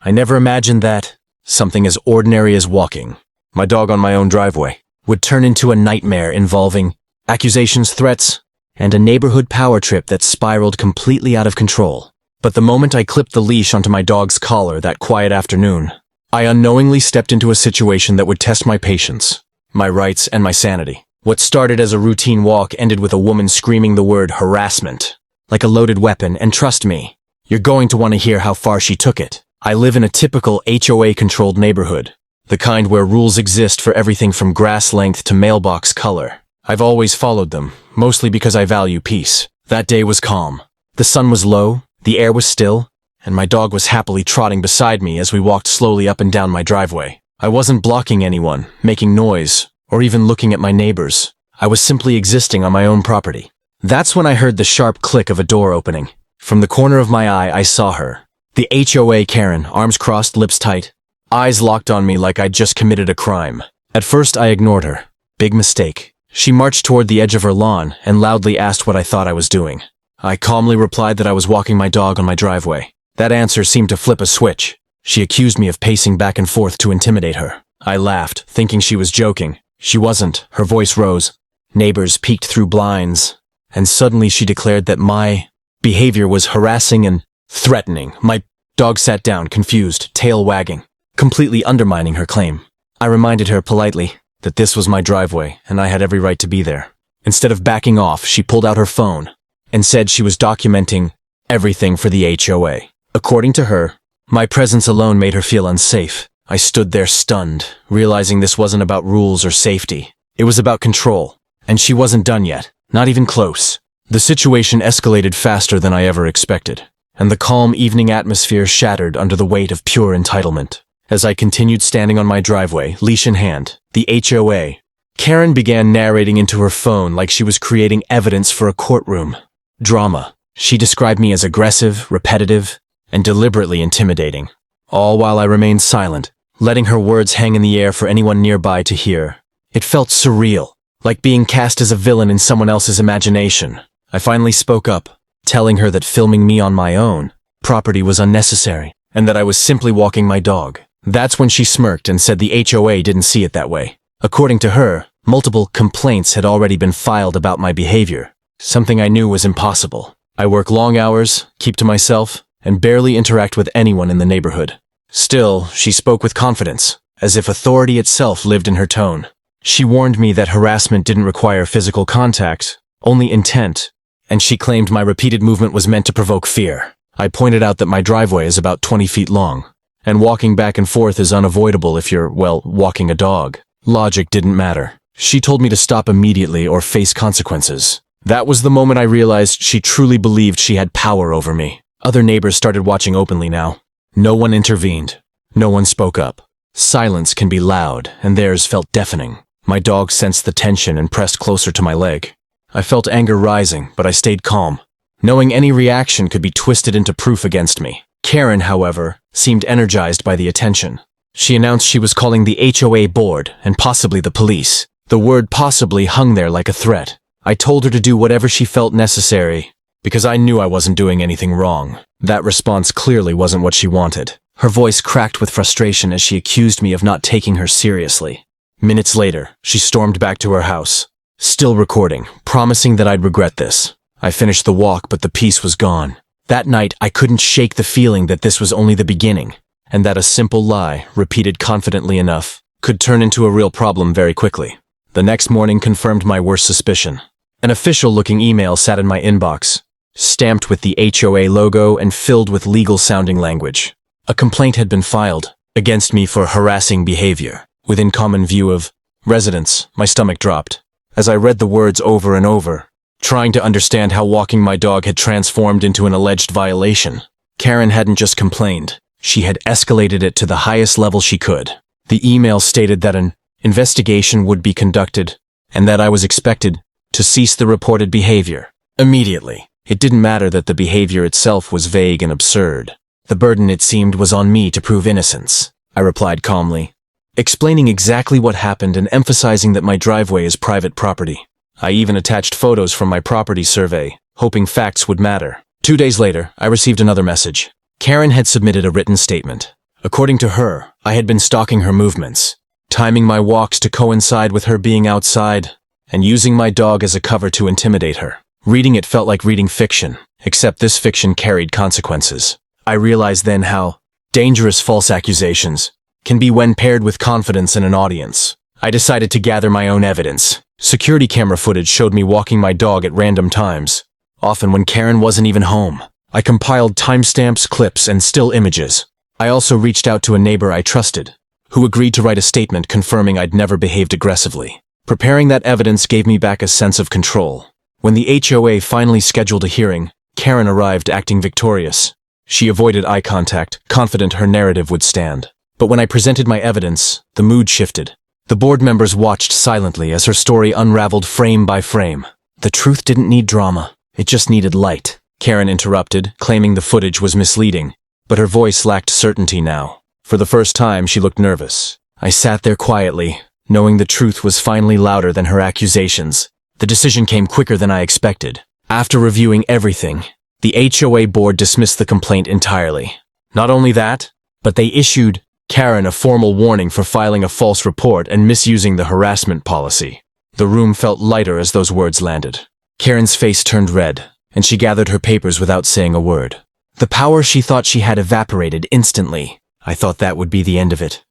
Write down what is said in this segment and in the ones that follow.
I never imagined that something as ordinary as walking my dog on my own driveway would turn into a nightmare involving accusations, threats, and a neighborhood power trip that spiraled completely out of control. But the moment I clipped the leash onto my dog's collar that quiet afternoon, I unknowingly stepped into a situation that would test my patience, my rights, and my sanity. What started as a routine walk ended with a woman screaming the word harassment, like a loaded weapon, and trust me, you're going to want to hear how far she took it. I live in a typical HOA-controlled neighborhood, the kind where rules exist for everything from grass length to mailbox color. I've always followed them, mostly because I value peace. That day was calm. The sun was low, the air was still, and my dog was happily trotting beside me as we walked slowly up and down my driveway. I wasn't blocking anyone, making noise, or even looking at my neighbors. I was simply existing on my own property. That's when I heard the sharp click of a door opening. From the corner of my eye, I saw her. The HOA Karen, arms crossed, lips tight, eyes locked on me like I'd just committed a crime. At first, I ignored her. Big mistake. She marched toward the edge of her lawn and loudly asked what I thought I was doing. I calmly replied that I was walking my dog on my driveway. That answer seemed to flip a switch. She accused me of pacing back and forth to intimidate her. I laughed, thinking she was joking. She wasn't. Her voice rose. Neighbors peeked through blinds, and suddenly she declared that my behavior was harassing and threatening. My dog sat down, confused, tail wagging, completely undermining her claim. I reminded her politely that this was my driveway and I had every right to be there. Instead of backing off, she pulled out her phone and said she was documenting everything for the HOA. According to her, my presence alone made her feel unsafe. I stood there stunned, realizing this wasn't about rules or safety. It was about control. And she wasn't done yet, not even close. The situation escalated faster than I ever expected, and the calm evening atmosphere shattered under the weight of pure entitlement. As I continued standing on my driveway, leash in hand, the HOA, Karen began narrating into her phone like she was creating evidence for a courtroom drama. She described me as aggressive, repetitive, and deliberately intimidating, all while I remained silent, letting her words hang in the air for anyone nearby to hear. It felt surreal, like being cast as a villain in someone else's imagination. I finally spoke up, telling her that filming me on my own property was unnecessary, and that I was simply walking my dog. That's when she smirked and said the HOA didn't see it that way. According to her, multiple complaints had already been filed about my behavior, something I knew was impossible. I work long hours, keep to myself, and barely interact with anyone in the neighborhood. Still, she spoke with confidence, as if authority itself lived in her tone. She warned me that harassment didn't require physical contact, only intent, and she claimed my repeated movement was meant to provoke fear. I pointed out that my driveway is about 20 feet long, and walking back and forth is unavoidable if you're, well, walking a dog. Logic didn't matter. She told me to stop immediately or face consequences. That was the moment I realized she truly believed she had power over me. Other neighbors started watching openly now. No one intervened. No one spoke up. Silence can be loud, and theirs felt deafening. My dog sensed the tension and pressed closer to my leg. I felt anger rising, but I stayed calm, knowing any reaction could be twisted into proof against me. Karen, however, seemed energized by the attention. She announced she was calling the HOA board and possibly the police. The word possibly hung there like a threat. I told her to do whatever she felt necessary, because I knew I wasn't doing anything wrong. That response clearly wasn't what she wanted. Her voice cracked with frustration as she accused me of not taking her seriously. Minutes later, she stormed back to her house, still recording, promising that I'd regret this. I finished the walk, but the peace was gone. That night, I couldn't shake the feeling that this was only the beginning, and that a simple lie, repeated confidently enough, could turn into a real problem very quickly. The next morning confirmed my worst suspicion. An official-looking email sat in my inbox, stamped with the HOA logo and filled with legal-sounding language. A complaint had been filed against me for harassing behavior. Within common view of residents, my stomach dropped. As I read the words over and over, trying to understand how walking my dog had transformed into an alleged violation. Karen hadn't just complained. She had escalated it to the highest level she could. The email stated that an investigation would be conducted and that I was expected to cease the reported behavior immediately. It didn't matter that the behavior itself was vague and absurd. The burden, it seemed, was on me to prove innocence. I replied calmly, explaining exactly what happened and emphasizing that my driveway is private property. I even attached photos from my property survey, hoping facts would matter. 2 days later, I received another message. Karen had submitted a written statement. According to her, I had been stalking her movements, timing my walks to coincide with her being outside, and using my dog as a cover to intimidate her. Reading it felt like reading fiction, except this fiction carried consequences. I realized then how dangerous false accusations can be when paired with confidence in an audience. I decided to gather my own evidence. Security camera footage showed me walking my dog at random times, often when Karen wasn't even home. I compiled timestamps, clips, and still images. I also reached out to a neighbor I trusted, who agreed to write a statement confirming I'd never behaved aggressively. Preparing that evidence gave me back a sense of control. When the HOA finally scheduled a hearing, Karen arrived acting victorious. She avoided eye contact, confident her narrative would stand. But when I presented my evidence, the mood shifted. The board members watched silently as her story unraveled frame by frame. The truth didn't need drama. It just needed light. Karen interrupted, claiming the footage was misleading, but her voice lacked certainty now. For the first time, she looked nervous. I sat there quietly, knowing the truth was finally louder than her accusations. The decision came quicker than I expected. After reviewing everything, the HOA board dismissed the complaint entirely. Not only that, but they issued Karen a formal warning for filing a false report and misusing the harassment policy. The room felt lighter as those words landed. Karen's face turned red, and she gathered her papers without saying a word. The power she thought she had evaporated instantly. I thought that would be the end of it.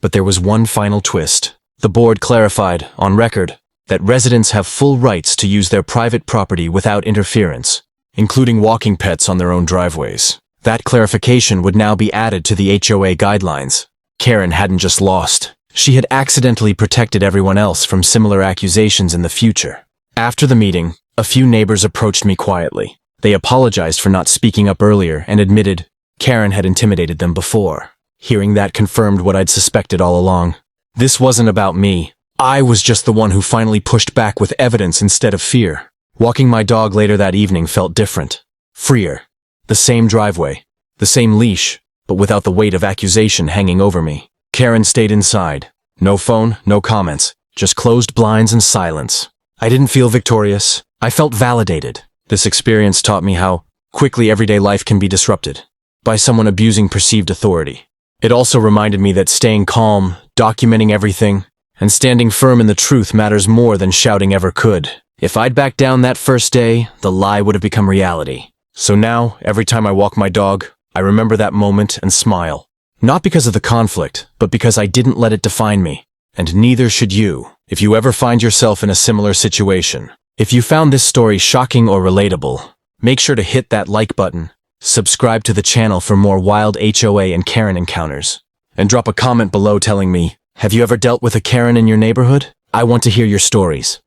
But there was one final twist. The board clarified, on record, that residents have full rights to use their private property without interference, including walking pets on their own driveways. That clarification would now be added to the HOA guidelines. Karen hadn't just lost. She had accidentally protected everyone else from similar accusations in the future. After the meeting, a few neighbors approached me quietly. They apologized for not speaking up earlier and admitted Karen had intimidated them before. Hearing that confirmed what I'd suspected all along. This wasn't about me. I was just the one who finally pushed back with evidence instead of fear. Walking my dog later that evening felt different. Freer. The same driveway, the same leash, but without the weight of accusation hanging over me. Karen stayed inside. No phone, no comments, just closed blinds and silence. I didn't feel victorious. I felt validated. This experience taught me how quickly everyday life can be disrupted by someone abusing perceived authority. It also reminded me that staying calm, documenting everything, and standing firm in the truth matters more than shouting ever could. If I'd backed down that first day, the lie would have become reality. So now, every time I walk my dog, I remember that moment and smile. Not because of the conflict, but because I didn't let it define me. And neither should you, if you ever find yourself in a similar situation. If you found this story shocking or relatable, make sure to hit that like button, subscribe to the channel for more wild HOA and Karen encounters, and drop a comment below telling me, have you ever dealt with a Karen in your neighborhood? I want to hear your stories.